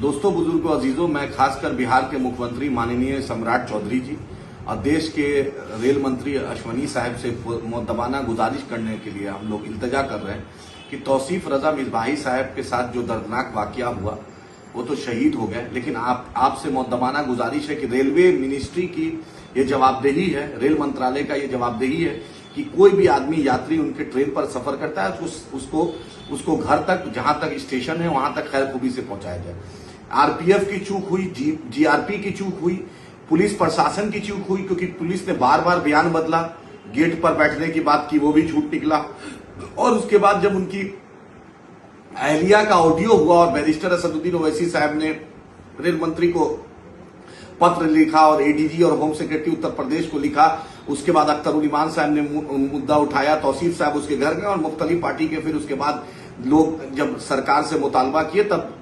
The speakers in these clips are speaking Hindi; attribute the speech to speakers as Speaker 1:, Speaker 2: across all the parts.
Speaker 1: दोस्तों, बुजुर्गों, अजीजों, मैं खासकर बिहार के मुख्यमंत्री माननीय सम्राट चौधरी जी और देश के रेल मंत्री अश्वनी साहब से मुद्दबाना गुजारिश करने के लिए हम लोग इल्तजा कर रहे हैं कि तौसीफ रजा मिसबाही साहब के साथ जो दर्दनाक वाकया हुआ वो तो शहीद हो गए, लेकिन आपसे मुद्दबाना गुजारिश है कि रेलवे मिनिस्ट्री की ये जवाबदेही है, रेल मंत्रालय का ये जवाबदेही है कि कोई भी आदमी यात्री उनके ट्रेन पर सफर करता है तो उसको घर तक, जहां तक स्टेशन है वहां तक खैर खूबी से पहुंचाया जाए। आरपीएफ की चूक हुई, जीआरपी की चूक हुई, पुलिस प्रशासन की चूक हुई, क्योंकि पुलिस ने बार बार बयान बदला, गेट पर बैठने की बात की वो भी झूठ निकला, और उसके बाद जब उनकी अहलिया का ऑडियो हुआ और बैरिस्टर असदुद्दीन ओवैसी साहब ने रेल मंत्री को पत्र लिखा और एडीजी और होम सेक्रेटरी उत्तर प्रदेश को लिखा, उसके बाद अख्तरुल इमान साहब ने मुद्दा उठाया, तौसीफ साहब उसके घर गए और मुख्तलिफ पार्टी के फिर उसके बाद लोग जब सरकार से मुतालबा किए तब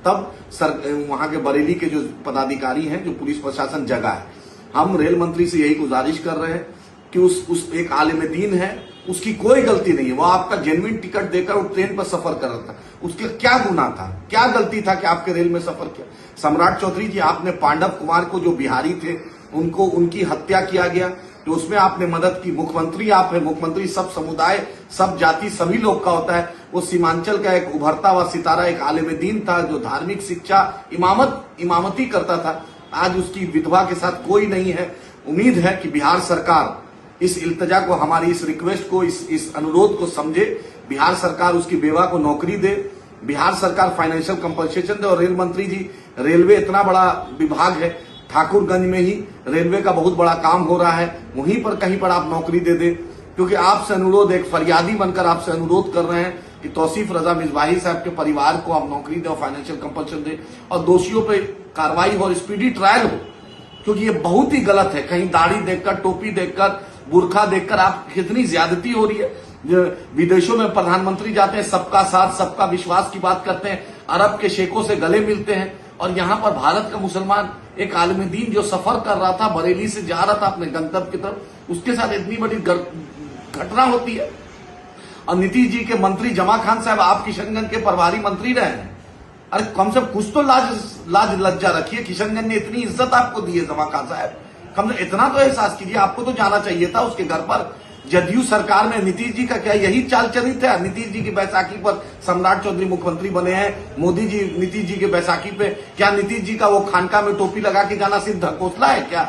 Speaker 1: वहां के बरेली के जो पदाधिकारी हैं, जो पुलिस प्रशासन जगा है। हम रेल मंत्री से यही गुजारिश कर रहे हैं कि उस एक आलिम दीन है, उसकी कोई गलती नहीं है, वो आपका जेन्युइन टिकट देकर वो ट्रेन पर सफर कर रहा था, उसके क्या गुनाह था, क्या गलती था कि आपके रेल में सफर किया। सम्राट चौधरी जी, आपने पांडव कुमार को जो बिहारी थे उनकी हत्या किया गया, तो उसमें आपने मदद की। मुख्यमंत्री आप है, मुख्यमंत्री सब समुदाय, सब जाति, सभी लोग का होता है। वो सीमांचल का एक उभरता हुआ सितारा, एक आलिम दीन था जो धार्मिक शिक्षा, इमामती करता था। आज उसकी विधवा के साथ कोई नहीं है। उम्मीद है कि बिहार सरकार इस इल्तजा को, हमारी इस रिक्वेस्ट को, इस अनुरोध को समझे, बिहार सरकार उसकी बेवा को नौकरी दे, बिहार सरकार फाइनेंशियल कंपनसेशन दे। और रेल मंत्री जी, रेलवे इतना बड़ा विभाग है, ठाकुरगंज में ही रेलवे का बहुत बड़ा काम हो रहा है, वहीं पर कहीं पर आप नौकरी दे दे, क्योंकि आपसे अनुरोध, एक फरियादी बनकर आपसे अनुरोध कर रहे हैं कि तौसीफ रजा मिसबाही साहब के परिवार को आप नौकरी दे और फाइनेंशियल कंपनसेशन दे और दोषियों पर कार्रवाई हो और स्पीडी ट्रायल हो, क्योंकि ये बहुत ही गलत है। कहीं दाढ़ी देखकर, टोपी देखकर, बुरखा देखकर आप कितनी ज्यादती हो रही है। विदेशों में प्रधानमंत्री जाते हैं, सबका साथ सबका विश्वास की बात करते हैं, अरब के शेखों से गले मिलते हैं, और यहां पर भारत का मुसलमान एक आलिम दीन जो सफर कर रहा था, बरेली से जा रहा था अपने गंतव्य की तरफ, उसके साथ इतनी बड़ी घटना होती है। और नीतीश जी के मंत्री जमा खान साहब, आप किशनगंज के प्रभारी मंत्री रहे हैं, अरे कम से कम कुछ तो लाज लज्जा रखिए। किशनगंज ने इतनी इज्जत आपको दी है जमा खान साहब, कम से इतना तो एहसास कीजिए। आपको तो जाना चाहिए था उसके घर पर। जदयू सरकार में नीतीश जी का क्या यही चाल चलित है? नीतीश जी की बैसाखी पर सम्राट चौधरी मुख्यमंत्री बने हैं, मोदी जी नीतीश जी के बैसाखी पे, क्या नीतीश जी का वो खानका में टोपी लगा के जाना सिर्फ ढकोसला है क्या?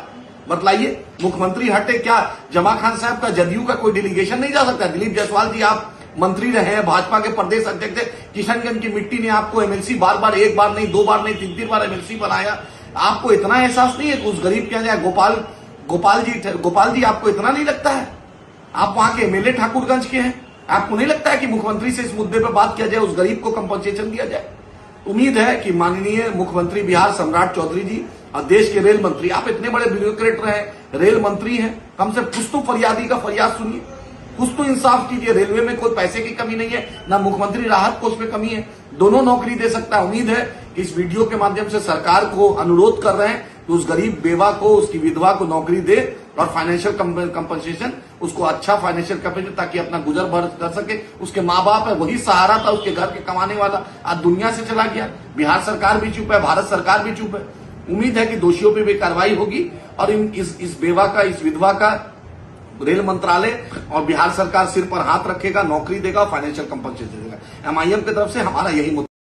Speaker 1: बतलाइए। मुख्यमंत्री हटे, क्या जमा खान साहब का जदयू का कोई डेलीगेशन नहीं जा सकता? दिलीप जायसवाल जी, आप मंत्री रहे हैं, भाजपा के प्रदेश अध्यक्ष थे, किशनगंज की मिट्टी ने आपको एमएलसी बार बार, एक बार नहीं, दो बार नहीं, तीन बार एमएलसी बनाया। आपको इतना एहसास नहीं है कि उस गरीब के यहाँ गोपाल जी आपको इतना नहीं लगता है? आप वहां के एमएलए ठाकुरगंज के हैं, आपको नहीं लगता है कि मुख्यमंत्री से इस मुद्दे पर बात किया जाए, उस गरीब को कंपनसेशन दिया जाए? उम्मीद है कि माननीय मुख्यमंत्री बिहार सम्राट चौधरी जी और देश के रेल मंत्री, आप इतने बड़े ब्यूरोक्रेट रहे, रेल मंत्री हैं, कम से कम कुछ तो फरियादी का फरियाद सुनिए, कुछ तो इंसाफ कीजिए। रेलवे में कोई पैसे की कमी नहीं है, ना मुख्यमंत्री राहत कोष में कमी है, दोनों नौकरी दे सकता है। उम्मीद है कि इस वीडियो के माध्यम से सरकार को अनुरोध कर रहे हैं कि उस गरीब बेवा को, उसकी विधवा को नौकरी दे और फाइनेंशियल कंपनसेशन, उसको अच्छा फाइनेंशियल कंपनसेशन, ताकि अपना गुजर बसर कर सके। उसके माँ बाप है, वही सहारा था उसके घर के कमाने वाला, आज दुनिया से चला गया। बिहार सरकार भी चुप है, भारत सरकार भी चुप है। उम्मीद है कि दोषियों पर भी कार्रवाई होगी और इस बेवा का, इस विधवा का रेल मंत्रालय और बिहार सरकार सिर पर हाथ रखेगा, नौकरी देगा, फाइनेंशियल कंपनसेशन देगा। एमआईएम की तरफ से हमारा यही